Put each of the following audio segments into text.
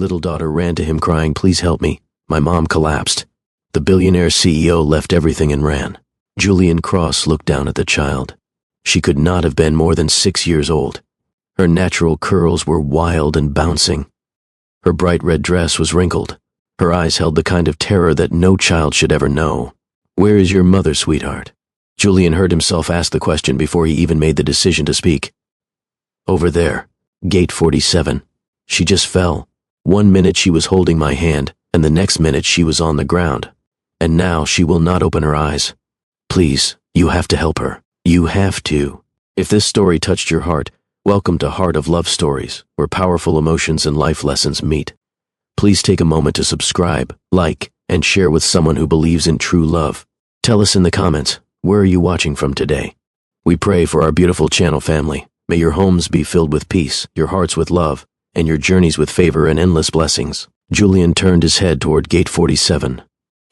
Little daughter ran to him crying, "Please help me. My mom collapsed." The billionaire CEO left everything and ran. Julian Cross looked down at the child. She could not have been more than 6 years old. Her natural curls were wild and bouncing. Her bright red dress was wrinkled. Her eyes held the kind of terror that no child should ever know. "Where is your mother, sweetheart?" Julian heard himself ask the question before he even made the decision to speak. "Over there, gate 47. She just fell. 1 minute she was holding my hand, and the next minute she was on the ground. And now she will not open her eyes. Please, you have to help her. You have to." If this story touched your heart, welcome to Heart of Love Stories, where powerful emotions and life lessons meet. Please take a moment to subscribe, like, and share with someone who believes in true love. Tell us in the comments, where are you watching from today? We pray for our beautiful channel family. May your homes be filled with peace, your hearts with love, and your journeys with favor and endless blessings. Julian turned his head toward gate 47.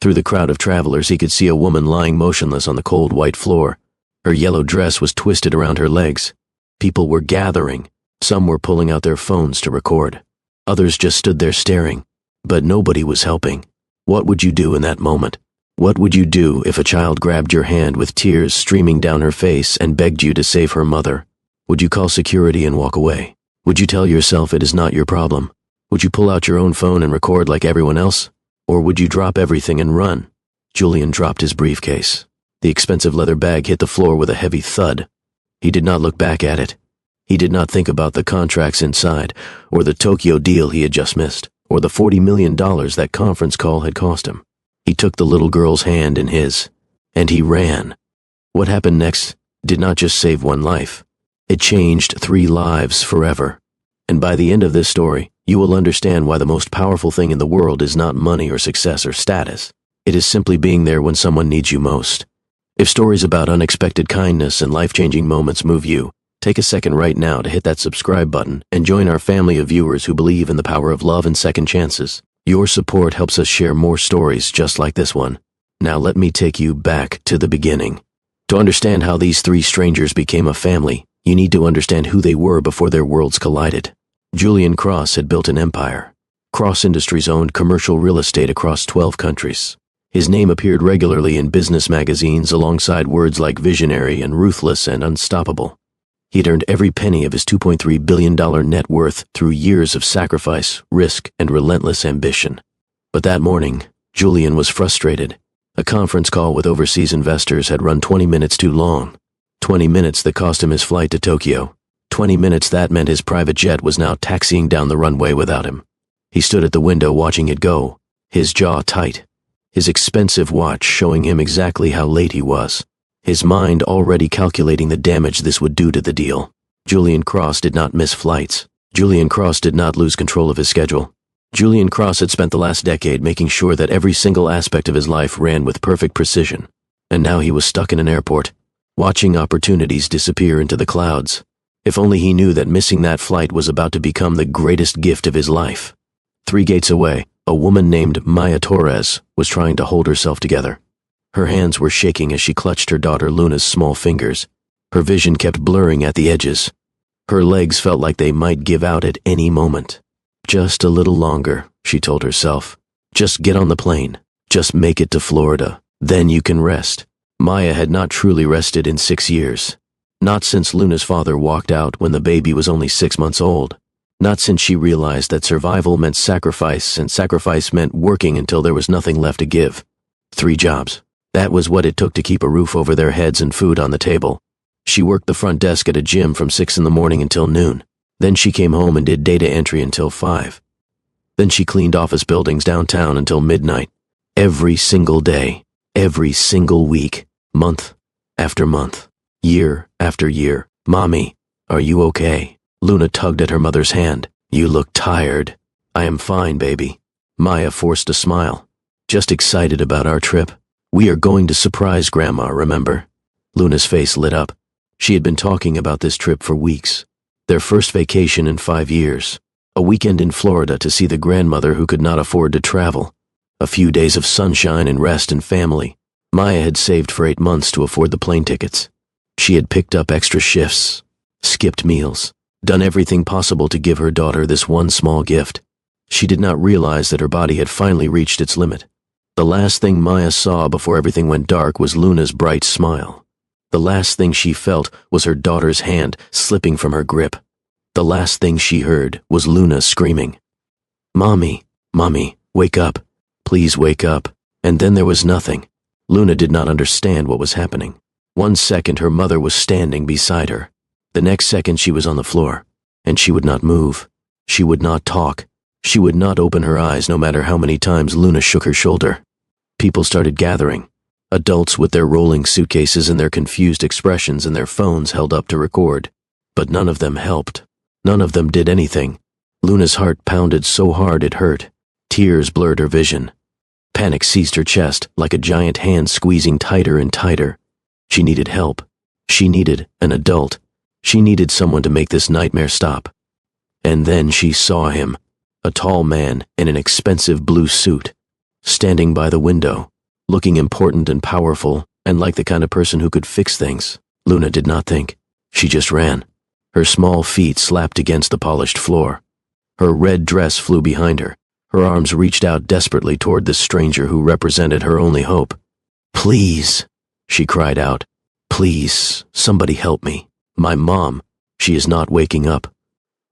Through the crowd of travelers, he could see a woman lying motionless on the cold white floor. Her yellow dress was twisted around her legs. People were gathering. Some were pulling out their phones to record. Others just stood there staring. But nobody was helping. What would you do in that moment? What would you do if a child grabbed your hand with tears streaming down her face and begged you to save her mother? Would you call security and walk away? Would you tell yourself it is not your problem? Would you pull out your own phone and record like everyone else? Or would you drop everything and run? Julian dropped his briefcase. The expensive leather bag hit the floor with a heavy thud. He did not look back at it. He did not think about the contracts inside, or the Tokyo deal he had just missed, or the $40 million that conference call had cost him. He took the little girl's hand in his, and he ran. What happened next did not just save one life. It changed 3 lives forever. And by the end of this story, you will understand why the most powerful thing in the world is not money or success or status. It is simply being there when someone needs you most. If stories about unexpected kindness and life-changing moments move you, take a second right now to hit that subscribe button and join our family of viewers who believe in the power of love and second chances. Your support helps us share more stories just like this one. Now let me take you back to the beginning. To understand how these 3 strangers became a family, you need to understand who they were before their worlds collided. Julian Cross had built an empire. Cross Industries owned commercial real estate across 12 countries. His name appeared regularly in business magazines alongside words like visionary and ruthless and unstoppable. He had earned every penny of his $2.3 billion net worth through years of sacrifice, risk, and relentless ambition. But that morning, Julian was frustrated. A conference call with overseas investors had run 20 minutes too long. 20 minutes that cost him his flight to Tokyo. 20 minutes that meant his private jet was now taxiing down the runway without him. He stood at the window watching it go, his jaw tight, his expensive watch showing him exactly how late he was, his mind already calculating the damage this would do to the deal. Julian Cross did not miss flights. Julian Cross did not lose control of his schedule. Julian Cross had spent the last decade making sure that every single aspect of his life ran with perfect precision. And now he was stuck in an airport, watching opportunities disappear into the clouds. If only he knew that missing that flight was about to become the greatest gift of his life. 3 gates away, a woman named Maya Torres was trying to hold herself together. Her hands were shaking as she clutched her daughter Luna's small fingers. Her vision kept blurring at the edges. Her legs felt like they might give out at any moment. Just a little longer, she told herself. Just get on the plane. Just make it to Florida. Then you can rest. Maya had not truly rested in 6 years. Not since Luna's father walked out when the baby was only 6 months old. Not since she realized that survival meant sacrifice and sacrifice meant working until there was nothing left to give. 3 jobs. That was what it took to keep a roof over their heads and food on the table. She worked the front desk at a gym from 6 in the morning until noon. Then she came home and did data entry until 5. Then she cleaned office buildings downtown until midnight. Every single day, every single week, month after month, year after year. "Mommy, are you okay?" Luna tugged at her mother's hand. "You look tired." "I am fine, baby." Maya forced a smile. "Just excited about our trip. We are going to surprise Grandma, remember?" Luna's face lit up. She had been talking about this trip for weeks. Their first vacation in 5 years. A weekend in Florida to see the grandmother who could not afford to travel. A few days of sunshine and rest and family. Maya had saved for 8 months to afford the plane tickets. She had picked up extra shifts, skipped meals, done everything possible to give her daughter this one small gift. She did not realize that her body had finally reached its limit. The last thing Maya saw before everything went dark was Luna's bright smile. The last thing she felt was her daughter's hand slipping from her grip. The last thing she heard was Luna screaming, "Mommy, Mommy, wake up. Please wake up." And then there was nothing. Luna did not understand what was happening. 1 second her mother was standing beside her. The next second she was on the floor, and she would not move. She would not talk. She would not open her eyes no matter how many times Luna shook her shoulder. People started gathering. Adults with their rolling suitcases and their confused expressions and their phones held up to record. But none of them helped. None of them did anything. Luna's heart pounded so hard it hurt. Tears blurred her vision. Panic seized her chest like a giant hand squeezing tighter and tighter. She needed help. She needed an adult. She needed someone to make this nightmare stop. And then she saw him, a tall man in an expensive blue suit, standing by the window, looking important and powerful and like the kind of person who could fix things. Luna did not think. She just ran. Her small feet slapped against the polished floor. Her red dress flew behind her. Her arms reached out desperately toward this stranger who represented her only hope. "Please," she cried out. "Please, somebody help me. My mom, she is not waking up."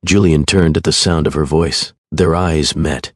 Julian turned at the sound of her voice. Their eyes met.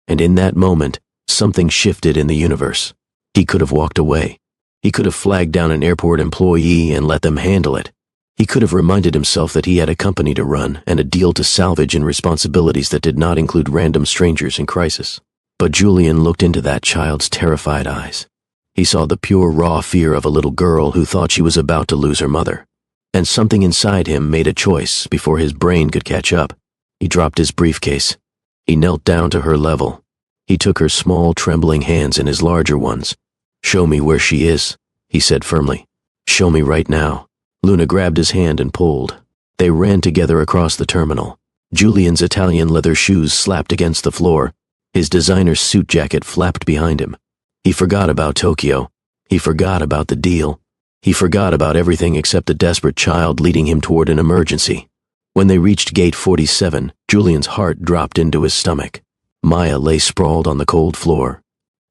And in that moment, something shifted in the universe. He could have walked away. He could have flagged down an airport employee and let them handle it. He could have reminded himself that he had a company to run and a deal to salvage and responsibilities that did not include random strangers in crisis. But Julian looked into that child's terrified eyes. He saw the pure, raw fear of a little girl who thought she was about to lose her mother. And something inside him made a choice before his brain could catch up. He dropped his briefcase. He knelt down to her level. He took her small, trembling hands in his larger ones. "Show me where she is," he said firmly. "Show me right now." Luna grabbed his hand and pulled. They ran together across the terminal. Julian's Italian leather shoes slapped against the floor. His designer suit jacket flapped behind him. He forgot about Tokyo. He forgot about the deal. He forgot about everything except the desperate child leading him toward an emergency. When they reached gate 47, Julian's heart dropped into his stomach. Maya lay sprawled on the cold floor.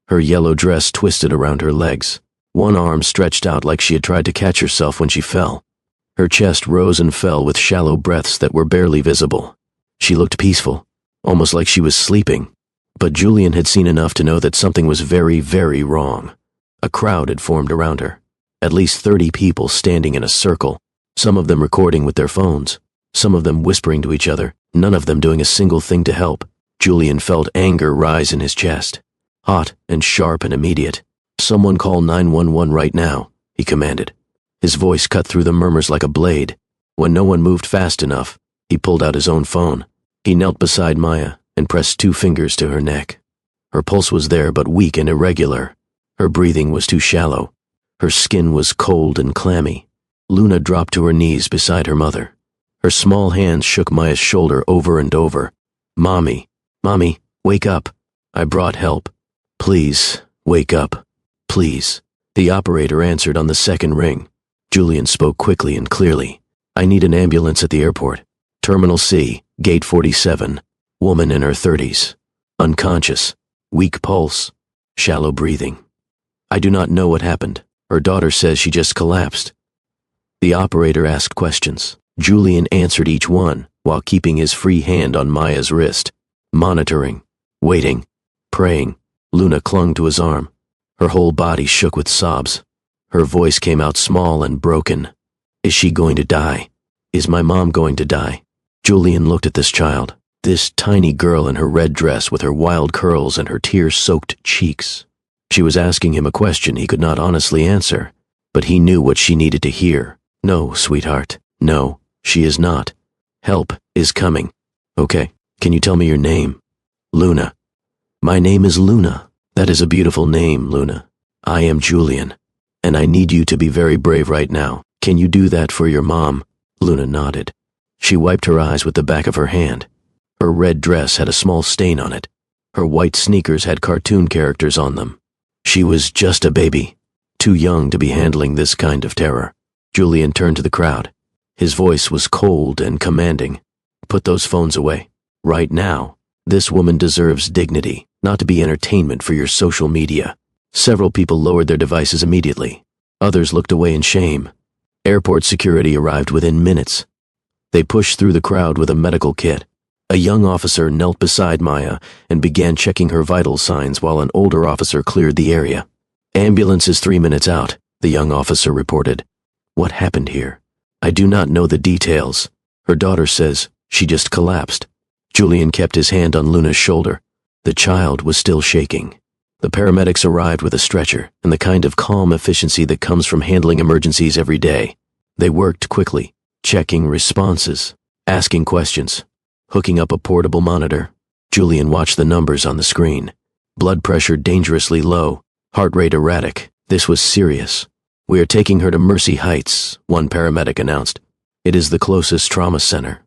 Her yellow dress twisted around her legs. One arm stretched out like she had tried to catch herself when she fell. Her chest rose and fell with shallow breaths that were barely visible. She looked peaceful, almost like she was sleeping. But Julian had seen enough to know that something was very, very wrong. A crowd had formed around her. At least 30 people standing in a circle, some of them recording with their phones, some of them whispering to each other, none of them doing a single thing to help. Julian felt anger rise in his chest, hot and sharp and immediate. "Someone call 911 right now," he commanded. His voice cut through the murmurs like a blade. When no one moved fast enough, he pulled out his own phone. He knelt beside Maya and pressed 2 fingers to her neck. Her pulse was there but weak and irregular. Her breathing was too shallow. Her skin was cold and clammy. Luna dropped to her knees beside her mother. Her small hands shook Maya's shoulder over and over. "Mommy, Mommy, wake up. I brought help. Please, wake up. Please." The operator answered on the second ring. Julian spoke quickly and clearly. "I need an ambulance at the airport. Terminal C, gate 47. Woman in her 30s. Unconscious. Weak pulse. Shallow breathing. I do not know what happened. Her daughter says she just collapsed." The operator asked questions. Julian answered each one while keeping his free hand on Maya's wrist. Monitoring. Waiting. Praying. Luna clung to his arm. Her whole body shook with sobs. Her voice came out small and broken. "Is she going to die? Is my mom going to die?" Julian looked at this child, this tiny girl in her red dress with her wild curls and her tear-soaked cheeks. She was asking him a question he could not honestly answer, but he knew what she needed to hear. "No, sweetheart. No, she is not. Help is coming." "Okay, can you tell me your name?" "Luna." "My name is Luna. That is a beautiful name, Luna. I am Julian, and I need you to be very brave right now. Can you do that for your mom?" Luna nodded. She wiped her eyes with the back of her hand. Her red dress had a small stain on it. Her white sneakers had cartoon characters on them. She was just a baby, too young to be handling this kind of terror. Julian turned to the crowd. His voice was cold and commanding. "Put those phones away. Right now. This woman deserves dignity, not to be entertainment for your social media. Several people lowered their devices immediately. Others looked away in shame. Airport security arrived within minutes. They pushed through the crowd with a medical kit. A young officer knelt beside Maya and began checking her vital signs while an older officer cleared the area. "Ambulance is 3 minutes out," the young officer reported. "What happened here?" "I do not know the details. Her daughter says she just collapsed." Julian kept his hand on Luna's shoulder. The child was still shaking. The paramedics arrived with a stretcher and the kind of calm efficiency that comes from handling emergencies every day. They worked quickly, checking responses, asking questions, hooking up a portable monitor. Julian watched the numbers on the screen. Blood pressure dangerously low, heart rate erratic. This was serious. "We are taking her to Mercy Heights," one paramedic announced. "It is the closest trauma center."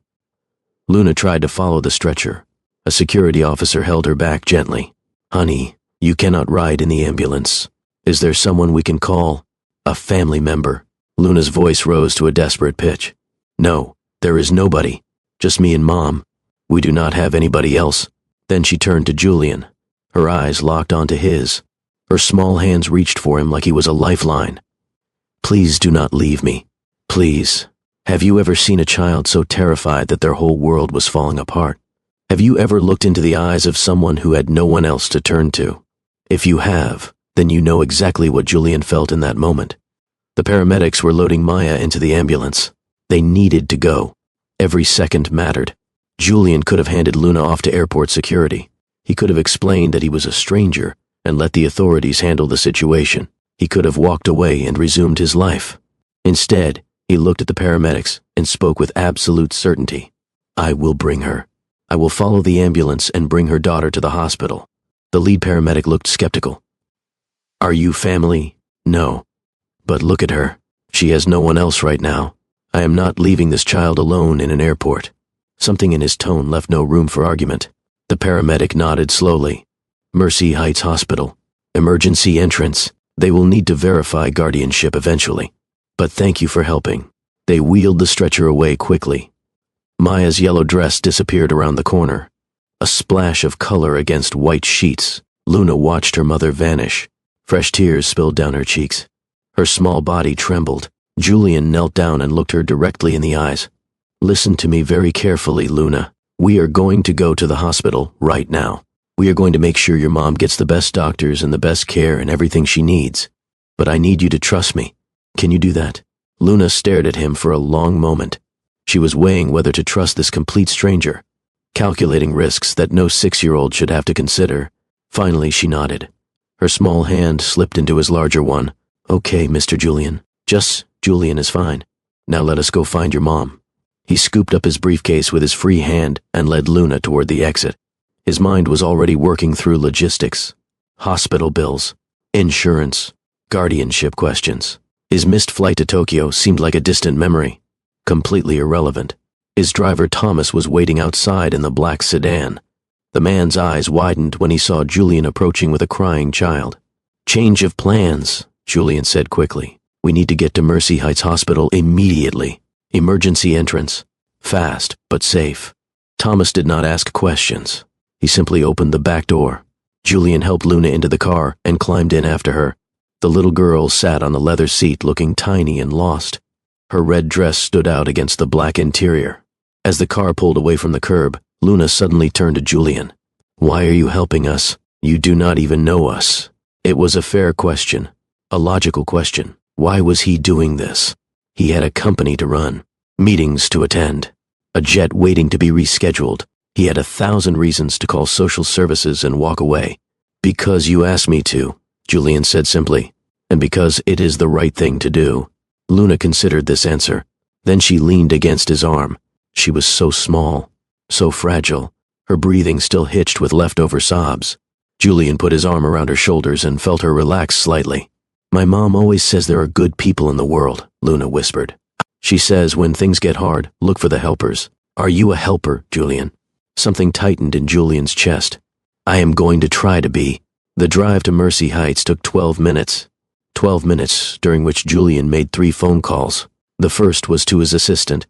Luna tried to follow the stretcher. A security officer held her back gently. "Honey, you cannot ride in the ambulance. Is there someone we can call? A family member?" Luna's voice rose to a desperate pitch. "No, there is nobody. Just me and Mom. We do not have anybody else." Then she turned to Julian. Her eyes locked onto his. Her small hands reached for him like he was a lifeline. "Please do not leave me. Please. Have you ever seen a child so terrified that their whole world was falling apart? Have you ever looked into the eyes of someone who had no one else to turn to? If you have, then you know exactly what Julian felt in that moment." The paramedics were loading Maya into the ambulance. They needed to go. Every second mattered. Julian could have handed Luna off to airport security. He could have explained that he was a stranger and let the authorities handle the situation. He could have walked away and resumed his life. Instead, he looked at the paramedics and spoke with absolute certainty. "I will bring her. I will follow the ambulance and bring her daughter to the hospital." The lead paramedic looked skeptical. "Are you family?" "No. But look at her. She has no one else right now. I am not leaving this child alone in an airport." Something in his tone left no room for argument. The paramedic nodded slowly. "Mercy Heights Hospital. Emergency entrance. They will need to verify guardianship eventually. But thank you for helping." They wheeled the stretcher away quickly. Maya's yellow dress disappeared around the corner. A splash of color against white sheets. Luna watched her mother vanish. Fresh tears spilled down her cheeks. Her small body trembled. Julian knelt down and looked her directly in the eyes. "Listen to me very carefully, Luna. We are going to go to the hospital right now. We are going to make sure your mom gets the best doctors and the best care and everything she needs. But I need you to trust me. Can you do that?" Luna stared at him for a long moment. She was weighing whether to trust this complete stranger, calculating risks that no 6-year-old should have to consider. Finally, she nodded. Her small hand slipped into his larger one. "Okay, Mr. Julian. Just Julian is fine. Now let us go find your mom." He scooped up his briefcase with his free hand and led Luna toward the exit. His mind was already working through logistics, hospital bills, insurance, guardianship questions. His missed flight to Tokyo seemed like a distant memory, completely irrelevant. His driver Thomas was waiting outside in the black sedan. The man's eyes widened when he saw Julian approaching with a crying child. "Change of plans," Julian said quickly. "We need to get to Mercy Heights Hospital immediately. Emergency entrance. Fast, but safe." Thomas did not ask questions. He simply opened the back door. Julian helped Luna into the car and climbed in after her. The little girl sat on the leather seat looking tiny and lost. Her red dress stood out against the black interior. As the car pulled away from the curb, Luna suddenly turned to Julian. "Why are you helping us? You do not even know us." It was a fair question, a logical question. Why was he doing this? He had a company to run, meetings to attend, a jet waiting to be rescheduled. He had 1,000 reasons to call social services and walk away. "Because you asked me to," Julian said simply, "and because it is the right thing to do." Luna considered this answer. Then she leaned against his arm. She was so small, so fragile, her breathing still hitched with leftover sobs. Julian put his arm around her shoulders and felt her relax slightly. "My mom always says there are good people in the world," Luna whispered. "She says when things get hard, look for the helpers. Are you a helper, Julian?" Something tightened in Julian's chest. "I am going to try to be." The drive to Mercy Heights took 12 minutes. 12 minutes, during which Julian made 3 phone calls. The first was to his assistant.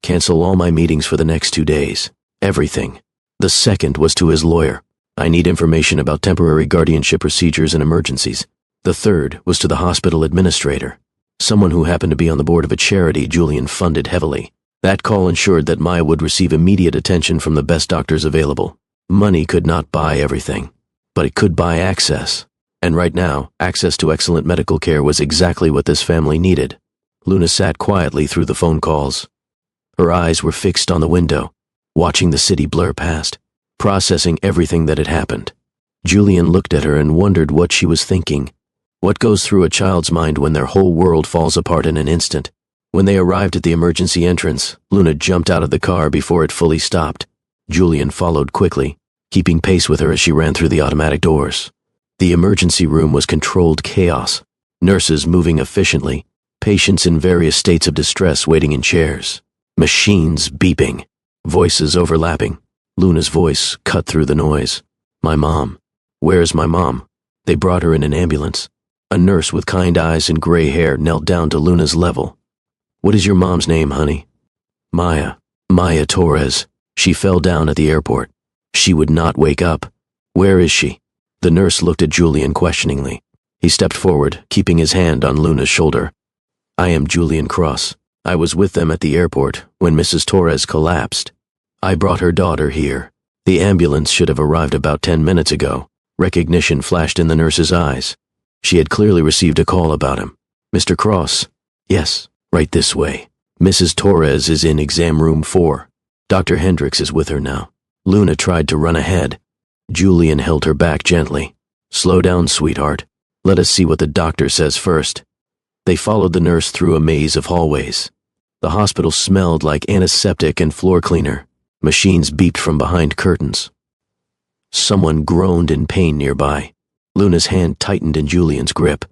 "Cancel all my meetings for the next 2 days. Everything. The second was to his lawyer. I need information about temporary guardianship procedures and emergencies. The third was to the hospital administrator, someone who happened to be on the board of a charity Julian funded heavily. That call ensured that Maya would receive immediate attention from the best doctors available. Money could not buy everything, but it could buy access. And right now, access to excellent medical care was exactly what this family needed. Luna sat quietly through the phone calls. Her eyes were fixed on the window, watching the city blur past, processing everything that had happened. Julian looked at her and wondered what she was thinking. What goes through a child's mind when their whole world falls apart in an instant? When they arrived at the emergency entrance, Luna jumped out of the car before it fully stopped. Julian followed quickly, keeping pace with her as she ran through the automatic doors. The emergency room was controlled chaos. Nurses moving efficiently, patients in various states of distress waiting in chairs, machines beeping, voices overlapping. Luna's voice cut through the noise. My mom. Where's my mom? They brought her in an ambulance. A nurse with kind eyes and gray hair knelt down to Luna's level. What is your mom's name, honey? Maya. Maya Torres. She fell down at the airport. She would not wake up. Where is she? The nurse looked at Julian questioningly. He stepped forward, keeping his hand on Luna's shoulder. I am Julian Cross. I was with them at the airport when Mrs. Torres collapsed. I brought her daughter here. The ambulance should have arrived about 10 minutes ago. Recognition flashed in the nurse's eyes. She had clearly received a call about him. Mr. Cross? Yes, right this way. Mrs. Torres is in exam room 4. Dr. Hendricks is with her now. Luna tried to run ahead. Julian held her back gently. Slow down, sweetheart. Let us see what the doctor says first. They followed the nurse through a maze of hallways. The hospital smelled like antiseptic and floor cleaner. Machines beeped from behind curtains. Someone groaned in pain nearby. Luna's hand tightened in Julian's grip.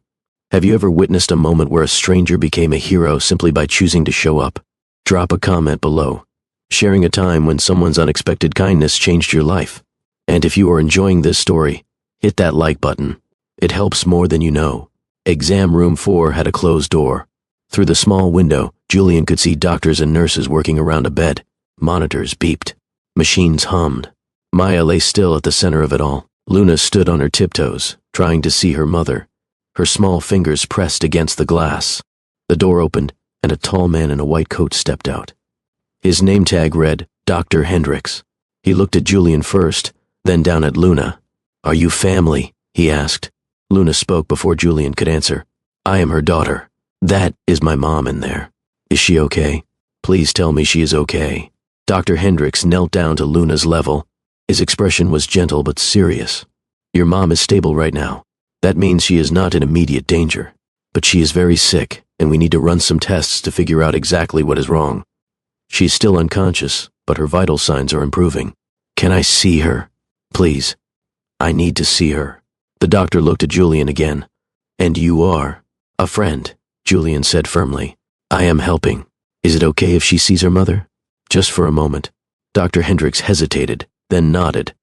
Have you ever witnessed a moment where a stranger became a hero simply by choosing to show up? Drop a comment below, sharing a time when someone's unexpected kindness changed your life. And if you are enjoying this story, hit that like button. It helps more than you know. Exam room 4 had a closed door. Through the small window, Julian could see doctors and nurses working around a bed. Monitors beeped. Machines hummed. Maya lay still at the center of it all. Luna stood on her tiptoes, trying to see her mother. Her small fingers pressed against the glass. The door opened, and a tall man in a white coat stepped out. His name tag read, Dr. Hendricks. He looked at Julian first, then down at Luna. Are you family? He asked. Luna spoke before Julian could answer. I am her daughter. That is my mom in there. Is she okay? Please tell me she is okay. Dr. Hendricks knelt down to Luna's level. His expression was gentle but serious. Your mom is stable right now. That means she is not in immediate danger. But she is very sick, and we need to run some tests to figure out exactly what is wrong. She is still unconscious, but her vital signs are improving. Can I see her? Please. I need to see her. The doctor looked at Julian again. And you are? A friend, Julian said firmly. I am helping. Is it okay if she sees her mother? Just for a moment. Dr. Hendricks hesitated, then nodded.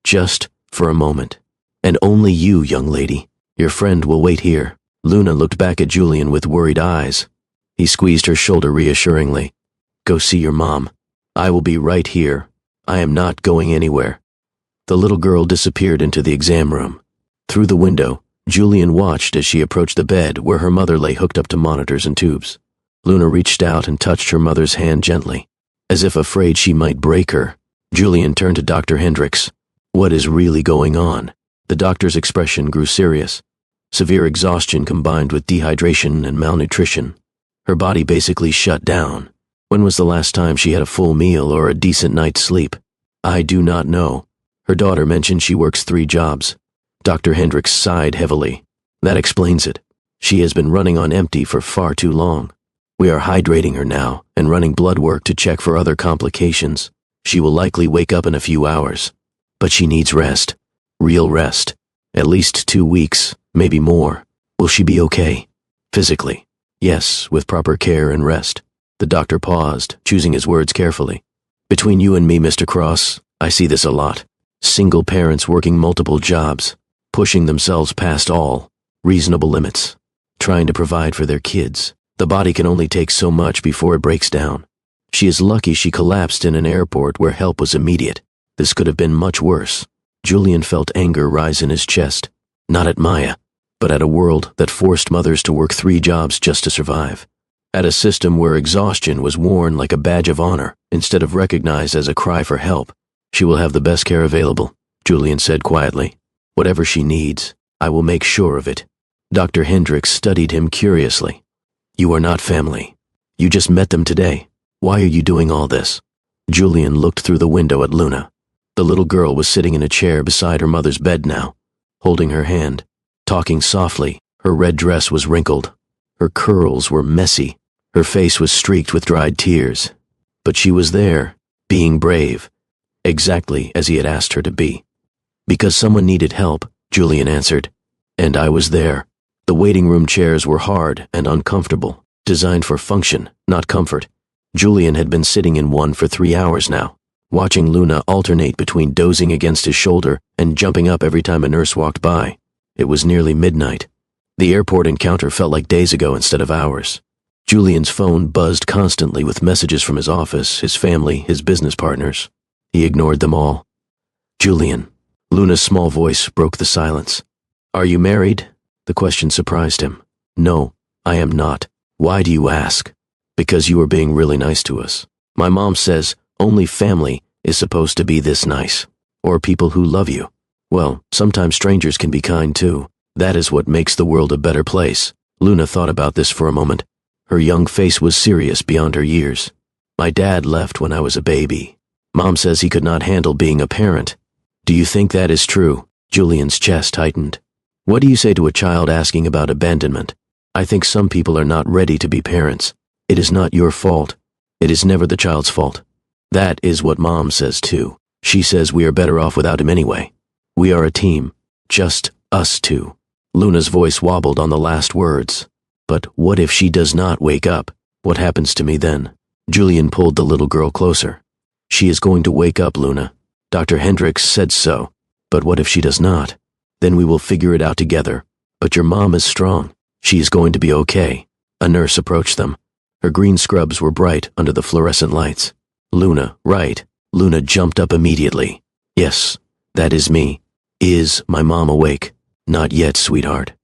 Just for a moment. And only you, young lady. Your friend will wait here. Luna looked back at Julian with worried eyes. He squeezed her shoulder reassuringly. Go see your mom. I will be right here. I am not going anywhere. The little girl disappeared into the exam room. Through the window, Julian watched as she approached the bed where her mother lay hooked up to monitors and tubes. Luna reached out and touched her mother's hand gently. As if afraid she might break her, Julian turned to Dr. Hendricks. What is really going on? The doctor's expression grew serious. Severe exhaustion combined with dehydration and malnutrition. Her body basically shut down. When was the last time she had a full meal or a decent night's sleep? I do not know. Her daughter mentioned she works 3 jobs. Dr. Hendricks sighed heavily. That explains it. She has been running on empty for far too long. We are hydrating her now and running blood work to check for other complications. She will likely wake up in a few hours. But she needs rest. Real rest. At least 2 weeks, maybe more. Will she be okay? Physically. Yes, with proper care and rest. The doctor paused, choosing his words carefully. Between you and me, Mr. Cross, I see this a lot. Single parents working multiple jobs, pushing themselves past all reasonable limits, trying to provide for their kids. The body can only take so much before it breaks down. She is lucky she collapsed in an airport where help was immediate. This could have been much worse. Julian felt anger rise in his chest, not at Maya, but at a world that forced mothers to work 3 jobs just to survive. At a system where exhaustion was worn like a badge of honor instead of recognized as a cry for help. She will have the best care available, Julian said quietly. Whatever she needs, I will make sure of it. Dr. Hendricks studied him curiously. You are not family. You just met them today. Why are you doing all this? Julian looked through the window at Luna. The little girl was sitting in a chair beside her mother's bed now, holding her hand, talking softly. Her red dress was wrinkled. Her curls were messy. Her face was streaked with dried tears. But she was there, being brave, exactly as he had asked her to be. Because someone needed help, Julian answered. And I was there. The waiting room chairs were hard and uncomfortable, designed for function, not comfort. Julian had been sitting in one for 3 hours now, watching Luna alternate between dozing against his shoulder and jumping up every time a nurse walked by. It was nearly midnight. The airport encounter felt like days ago instead of hours. Julian's phone buzzed constantly with messages from his office, his family, his business partners. He ignored them all. Julian. Luna's small voice broke the silence. Are you married? The question surprised him. No, I am not. Why do you ask? Because you are being really nice to us. My mom says only family is supposed to be this nice. Or people who love you. Well, sometimes strangers can be kind too. That is what makes the world a better place. Luna thought about this for a moment. Her young face was serious beyond her years. My dad left when I was a baby. Mom says he could not handle being a parent. Do you think that is true? Julian's chest tightened. What do you say to a child asking about abandonment? I think some people are not ready to be parents. It is not your fault. It is never the child's fault. That is what Mom says too. She says we are better off without him anyway. We are a team. Just us two. Luna's voice wobbled on the last words. But what if she does not wake up? What happens to me then? Julian pulled the little girl closer. She is going to wake up, Luna. Dr. Hendricks said so. But what if she does not? Then we will figure it out together. But your mom is strong. She is going to be okay. A nurse approached them. Her green scrubs were bright under the fluorescent lights. Luna, right. Luna jumped up immediately. Yes, that is me. Is my mom awake? Not yet, sweetheart.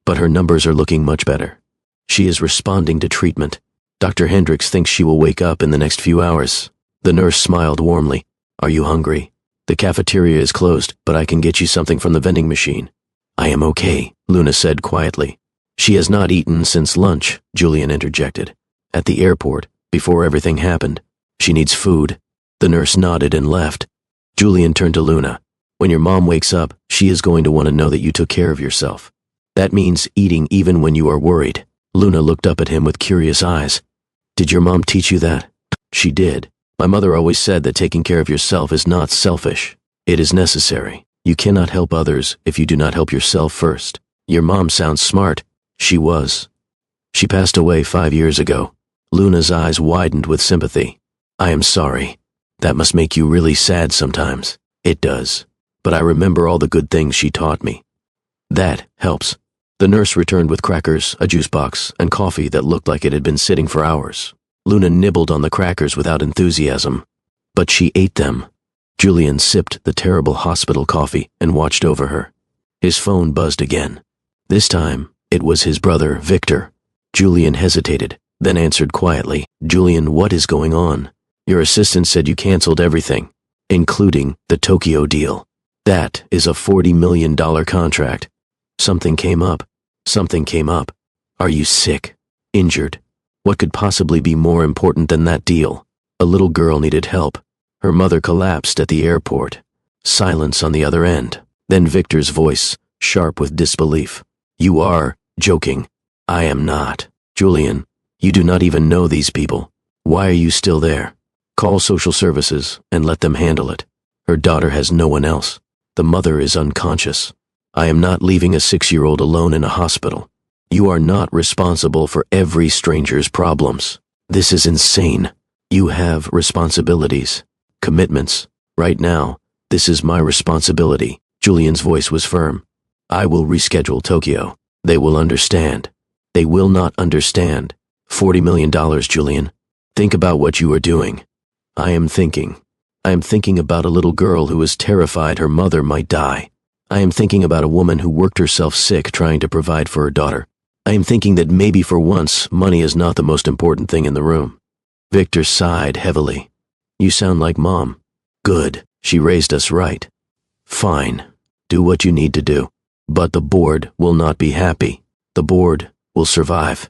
But her numbers are looking much better. She is responding to treatment. Dr. Hendricks thinks she will wake up in the next few hours. The nurse smiled warmly. Are you hungry? The cafeteria is closed, but I can get you something from the vending machine. I am okay, Luna said quietly. She has not eaten since lunch, Julian interjected. At the airport, before everything happened. She needs food. The nurse nodded and left. Julian turned to Luna. When your mom wakes up, she is going to want to know that you took care of yourself. That means eating even when you are worried. Luna looked up at him with curious eyes. Did your mom teach you that? She did. My mother always said that taking care of yourself is not selfish. It is necessary. You cannot help others if you do not help yourself first. Your mom sounds smart. She was. She passed away 5 years ago. Luna's eyes widened with sympathy. I am sorry. That must make you really sad sometimes. It does. But I remember all the good things she taught me. That helps. The nurse returned with crackers, a juice box, and coffee that looked like it had been sitting for hours. Luna nibbled on the crackers without enthusiasm. But she ate them. Julian sipped the terrible hospital coffee and watched over her. His phone buzzed again. This time, it was his brother, Victor. Julian hesitated, then answered quietly. Julian, what is going on? Your assistant said you canceled everything, including the Tokyo deal. That is a $40 million contract. Something came up. Something came up. Are you sick? Injured? What could possibly be more important than that deal? A little girl needed help. Her mother collapsed at the airport. Silence on the other end. Then Victor's voice, sharp with disbelief. You are joking. I am not. Julian, you do not even know these people. Why are you still there? Call social services and let them handle it. Her daughter has no one else. The mother is unconscious. I am not leaving a 6-year-old alone in a hospital. You are not responsible for every stranger's problems. This is insane. You have responsibilities, commitments. Right now, this is my responsibility. Julian's voice was firm. I will reschedule Tokyo. They will understand. They will not understand. $40 million, Julian. Think about what you are doing. I am thinking. I am thinking about a little girl who was terrified her mother might die. I am thinking about a woman who worked herself sick trying to provide for her daughter. I am thinking that maybe for once, money is not the most important thing in the room." Victor sighed heavily. "You sound like Mom." "Good. She raised us right." "Fine. Do what you need to do. But the board will not be happy. The board will survive."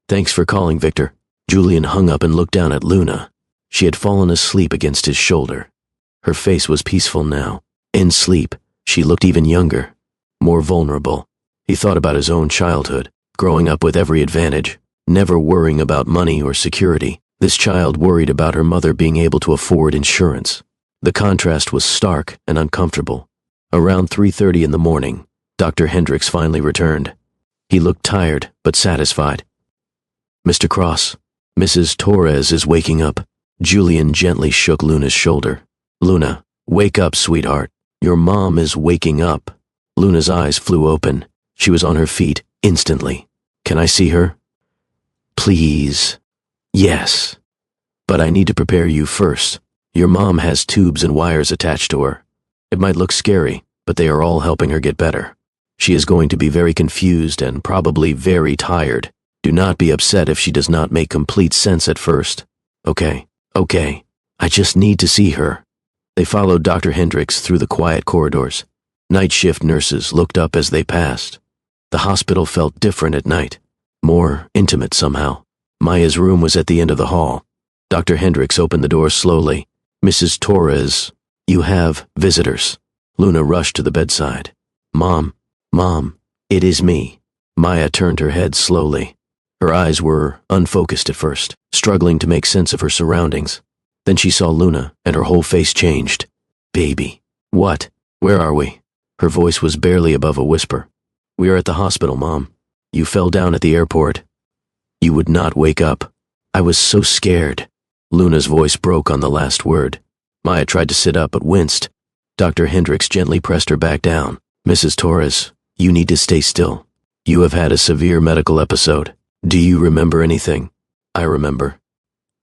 "Thanks for calling, Victor." Julian hung up and looked down at Luna. She had fallen asleep against his shoulder. Her face was peaceful now. In sleep, she looked even younger, more vulnerable. He thought about his own childhood, growing up with every advantage, never worrying about money or security. This child worried about her mother being able to afford insurance. The contrast was stark and uncomfortable. Around 3:30 in the morning, Dr. Hendricks finally returned. He looked tired but satisfied. "Mr. Cross, Mrs. Torres is waking up." Julian gently shook Luna's shoulder. "Luna, wake up, sweetheart. Your mom is waking up." Luna's eyes flew open. She was on her feet instantly. "Can I see her?" "Please." "Yes. But I need to prepare you first. Your mom has tubes and wires attached to her. It might look scary, but they are all helping her get better. She is going to be very confused and probably very tired. Do not be upset if she does not make complete sense at first. Okay. I just need to see her." They followed Dr. Hendricks through the quiet corridors. Night shift nurses looked up as they passed. The hospital felt different at night, more intimate somehow. Maya's room was at the end of the hall. Dr. Hendricks opened the door slowly. "Mrs. Torres, you have visitors." Luna rushed to the bedside. Mom, it is me." Maya turned her head slowly. Her eyes were unfocused at first, struggling to make sense of her surroundings. Then she saw Luna, and her whole face changed. "Baby." "What? Where are we?" Her voice was barely above a whisper. "We are at the hospital, Mom. You fell down at the airport. You would not wake up. I was so scared." Luna's voice broke on the last word. Maya tried to sit up but winced. Dr. Hendricks gently pressed her back down. "Mrs. Torres, you need to stay still. You have had a severe medical episode. Do you remember anything?" "I remember.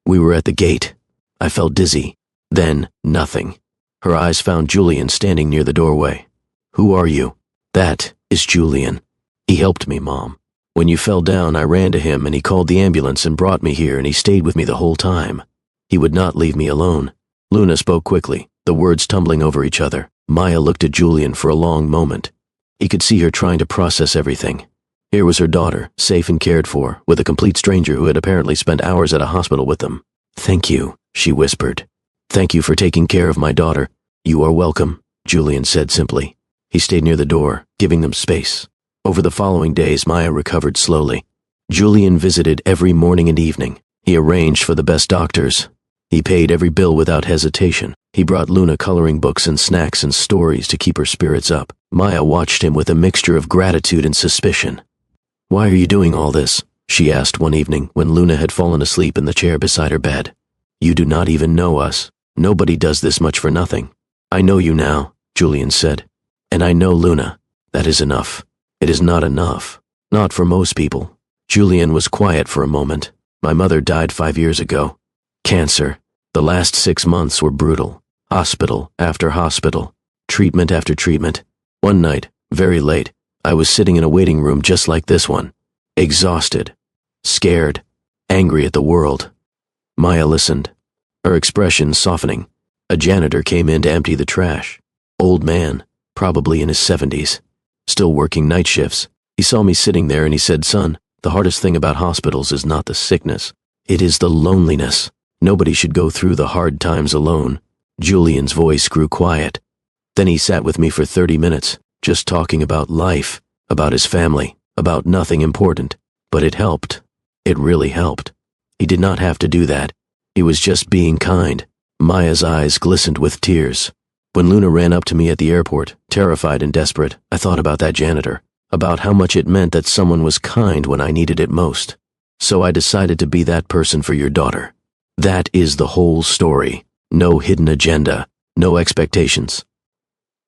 We were at the gate. I felt dizzy. Then, nothing." Her eyes found Julian standing near the doorway. "Who are you?" "That is Julian. He helped me, Mom. When you fell down, I ran to him and he called the ambulance and brought me here and he stayed with me the whole time. He would not leave me alone." Luna spoke quickly, the words tumbling over each other. Maya looked at Julian for a long moment. He could see her trying to process everything. Here was her daughter, safe and cared for, with a complete stranger who had apparently spent hours at a hospital with them. "Thank you," she whispered. "Thank you for taking care of my daughter." "You are welcome," Julian said simply. He stayed near the door, giving them space. Over the following days, Maya recovered slowly. Julian visited every morning and evening. He arranged for the best doctors. He paid every bill without hesitation. He brought Luna coloring books and snacks and stories to keep her spirits up. Maya watched him with a mixture of gratitude and suspicion. "Why are you doing all this?" she asked one evening when Luna had fallen asleep in the chair beside her bed. "You do not even know us. Nobody does this much for nothing." "I know you now," Julian said. "And I know Luna. That is enough." "It is not enough. Not for most people." Julian was quiet for a moment. "My mother died 5 years ago. Cancer. The last 6 months were brutal. Hospital after hospital. Treatment after treatment. One night, very late, I was sitting in a waiting room just like this one. Exhausted. Scared. Angry at the world." Maya listened, her expression softening. A janitor came in to empty the trash. Old man, probably in his 70s. Still working night shifts. He saw me sitting there and he said, "Son, the hardest thing about hospitals is not the sickness. It is the loneliness. Nobody should go through the hard times alone." Julian's voice grew quiet. Then he sat with me for 30 minutes, just talking about life, about his family, about nothing important. But it helped. It really helped. He did not have to do that. He was just being kind. Maya's eyes glistened with tears. When Luna ran up to me at the airport, terrified and desperate, I thought about that janitor, about how much it meant that someone was kind when I needed it most. So I decided to be that person for your daughter. That is the whole story. No hidden agenda, no expectations.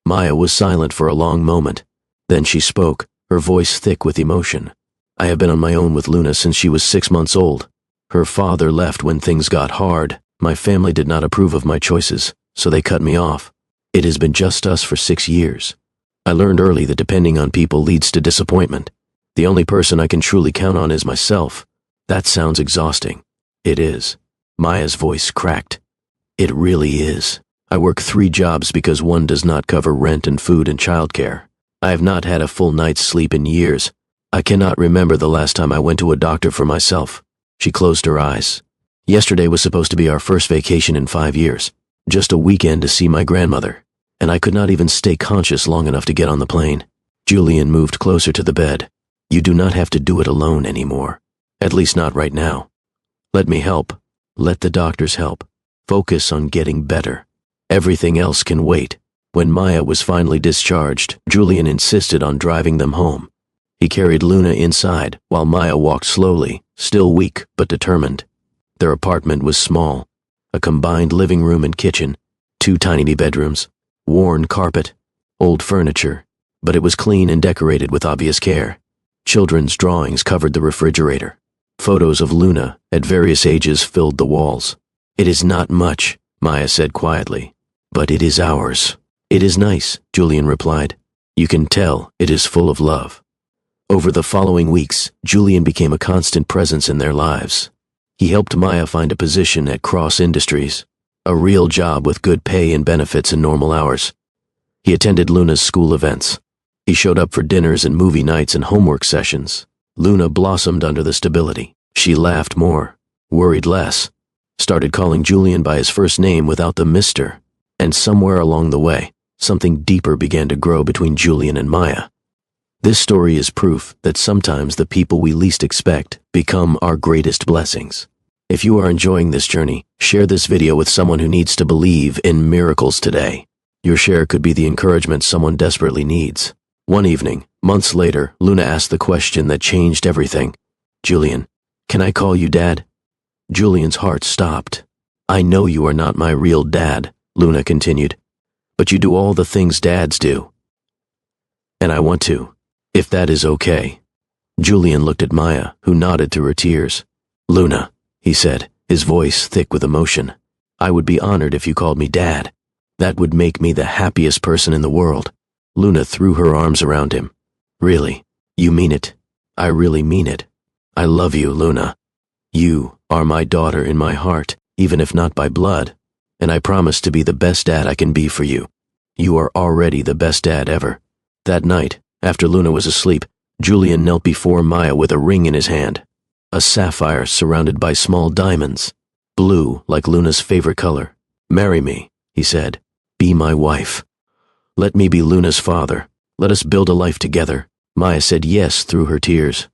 Maya was silent for a long moment. Then she spoke, her voice thick with emotion. "I have been on my own with Luna since she was 6 months old. Her father left when things got hard. My family did not approve of my choices, so they cut me off. It has been just us for 6 years. I learned early that depending on people leads to disappointment. The only person I can truly count on is myself. That sounds exhausting. It is. Maya's voice cracked. It really is. I work 3 jobs because one does not cover rent and food and childcare. I have not had a full night's sleep in years. I cannot remember the last time I went to a doctor for myself. She closed her eyes. Yesterday was supposed to be our first vacation in 5 years. Just a weekend to see my grandmother. And I could not even stay conscious long enough to get on the plane. Julian moved closer to the bed. You do not have to do it alone anymore. At least not right now. Let me help. Let the doctors help. Focus on getting better. Everything else can wait. When Maya was finally discharged, Julian insisted on driving them home. He carried Luna inside, while Maya walked slowly, still weak but determined. Their apartment was small. A combined living room and kitchen, 2 tiny bedrooms, worn carpet, old furniture, but it was clean and decorated with obvious care. Children's drawings covered the refrigerator. Photos of Luna, at various ages, filled the walls. It is not much, Maya said quietly, but it is ours. It is nice, Julian replied. You can tell it is full of love. Over the following weeks, Julian became a constant presence in their lives. He helped Maya find a position at Cross Industries, a real job with good pay and benefits and normal hours. He attended Luna's school events. He showed up for dinners and movie nights and homework sessions. Luna blossomed under the stability. She laughed more, worried less, started calling Julian by his first name without the Mr. And somewhere along the way, something deeper began to grow between Julian and Maya. This story is proof that sometimes the people we least expect become our greatest blessings. If you are enjoying this journey, share this video with someone who needs to believe in miracles today. Your share could be the encouragement someone desperately needs. One evening, months later, Luna asked the question that changed everything. Julian, can I call you Dad? Julian's heart stopped. I know you are not my real dad, Luna continued, but you do all the things dads do. And I want to. If that is okay. Julian looked at Maya, who nodded through her tears. Luna, he said, his voice thick with emotion. I would be honored if you called me Dad. That would make me the happiest person in the world. Luna threw her arms around him. Really, you mean it. I really mean it. I love you, Luna. You are my daughter in my heart, even if not by blood, and I promise to be the best dad I can be for you. You are already the best dad ever. That night, after Luna was asleep, Julian knelt before Maya with a ring in his hand. A sapphire surrounded by small diamonds. Blue, like Luna's favorite color. Marry me, he said. Be my wife. Let me be Luna's father. Let us build a life together. Maya said yes through her tears.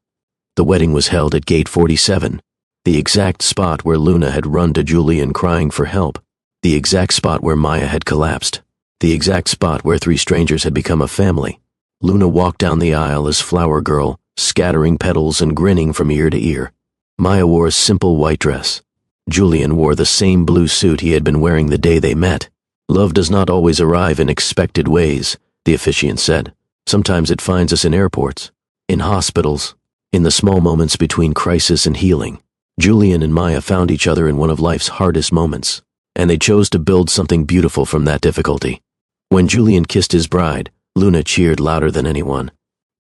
The wedding was held at Gate 47, the exact spot where Luna had run to Julian crying for help, the exact spot where Maya had collapsed, the exact spot where 3 strangers had become a family. Luna walked down the aisle as flower girl, scattering petals and grinning from ear to ear. Maya wore a simple white dress. Julian wore the same blue suit he had been wearing the day they met. Love does not always arrive in expected ways, the officiant said. Sometimes it finds us in airports, in hospitals, in the small moments between crisis and healing. Julian and Maya found each other in one of life's hardest moments, and they chose to build something beautiful from that difficulty. When Julian kissed his bride, Luna cheered louder than anyone,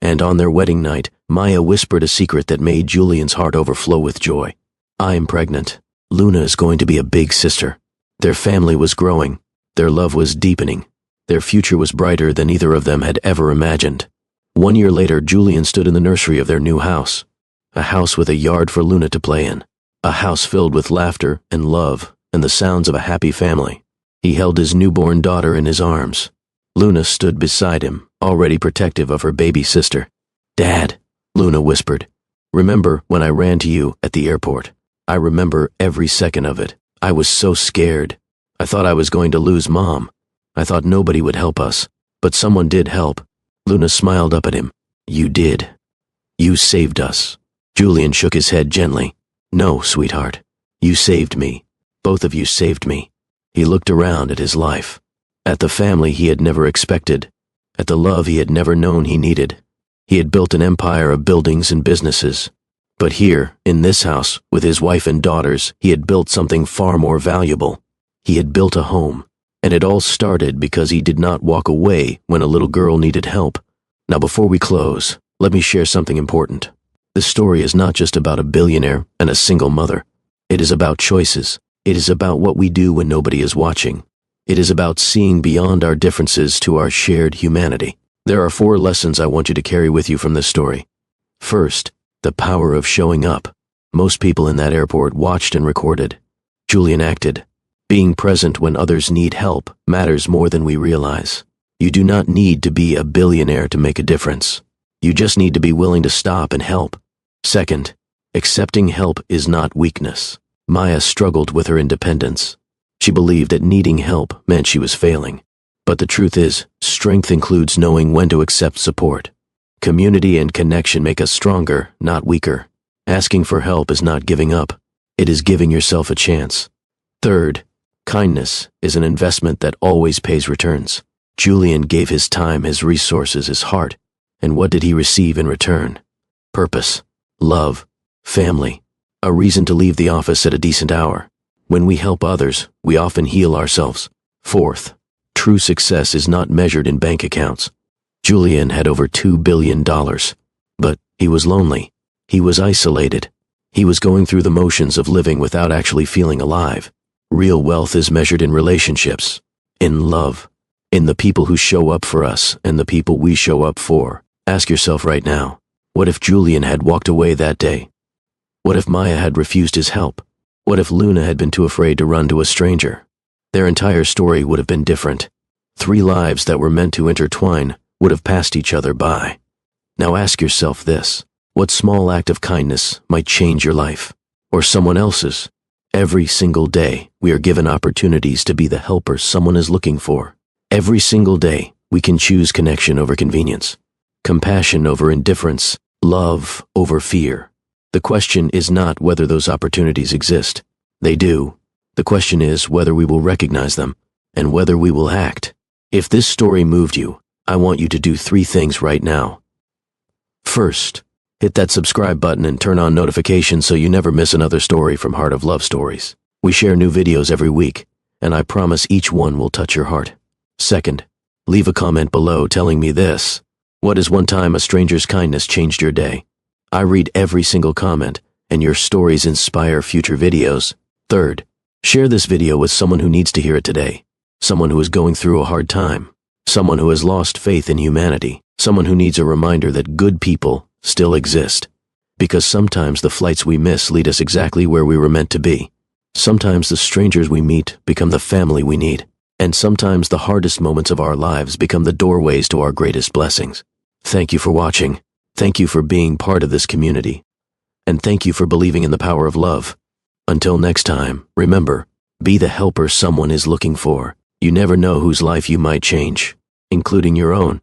and on their wedding night, Maya whispered a secret that made Julian's heart overflow with joy. I am pregnant. Luna is going to be a big sister. Their family was growing. Their love was deepening. Their future was brighter than either of them had ever imagined. 1 year later, Julian stood in the nursery of their new house. A house with a yard for Luna to play in. A house filled with laughter and love and the sounds of a happy family. He held his newborn daughter in his arms. Luna stood beside him, already protective of her baby sister. Dad, Luna whispered. Remember when I ran to you at the airport? I remember every second of it. I was so scared. I thought I was going to lose Mom. I thought nobody would help us, but someone did help. Luna smiled up at him. You did. You saved us. Julian shook his head gently. No, sweetheart. You saved me. Both of you saved me. He looked around at his life, at the family he had never expected, at the love he had never known he needed. He had built an empire of buildings and businesses. But here, in this house, with his wife and daughters, he had built something far more valuable. He had built a home, And it all started because he did not walk away when a little girl needed help. Now before we close, let me share something important. This story is not just about a billionaire and a single mother. It is about choices. It is about what we do when nobody is watching. It is about seeing beyond our differences to our shared humanity. There are 4 lessons I want you to carry with you from this story. First, the power of showing up. Most people in that airport watched and recorded. Julian acted. Being present when others need help matters more than we realize. You do not need to be a billionaire to make a difference. You just need to be willing to stop and help. Second, accepting help is not weakness. Maya struggled with her independence. She believed that needing help meant she was failing. But the truth is, strength includes knowing when to accept support. Community and connection make us stronger, not weaker. Asking for help is not giving up. It is giving yourself a chance. Third, kindness is an investment that always pays returns. Julian gave his time, his resources, his heart. And what did he receive in return? Purpose, love, family, a reason to leave the office at a decent hour. When we help others, we often heal ourselves. Fourth, true success is not measured in bank accounts. Julian had over $2 billion, but he was lonely. He was isolated. He was going through the motions of living without actually feeling alive. Real wealth is measured in relationships, in love, in the people who show up for us and the people we show up for. Ask yourself right now, what if Julian had walked away that day? What if Maya had refused his help? What if Luna had been too afraid to run to a stranger? Their entire story would have been different. 3 lives that were meant to intertwine would have passed each other by. Now ask yourself this. What small act of kindness might change your life, or someone else's? Every single day, we are given opportunities to be the helper someone is looking for. Every single day, we can choose connection over convenience, compassion over indifference, love over fear. The question is not whether those opportunities exist. They do. The question is whether we will recognize them, and whether we will act. If this story moved you, I want you to do 3 things right now. First, hit that subscribe button and turn on notifications so you never miss another story from Heart of Love Stories. We share new videos every week, and I promise each one will touch your heart. Second, leave a comment below telling me this. What is one time a stranger's kindness changed your day? I read every single comment, and your stories inspire future videos. Third, share this video with someone who needs to hear it today. Someone who is going through a hard time. Someone who has lost faith in humanity. Someone who needs a reminder that good people still exist. Because sometimes the flights we miss lead us exactly where we were meant to be. Sometimes the strangers we meet become the family we need. And sometimes the hardest moments of our lives become the doorways to our greatest blessings. Thank you for watching. Thank you for being part of this community. And thank you for believing in the power of love. Until next time, remember, be the helper someone is looking for. You never know whose life you might change, including your own.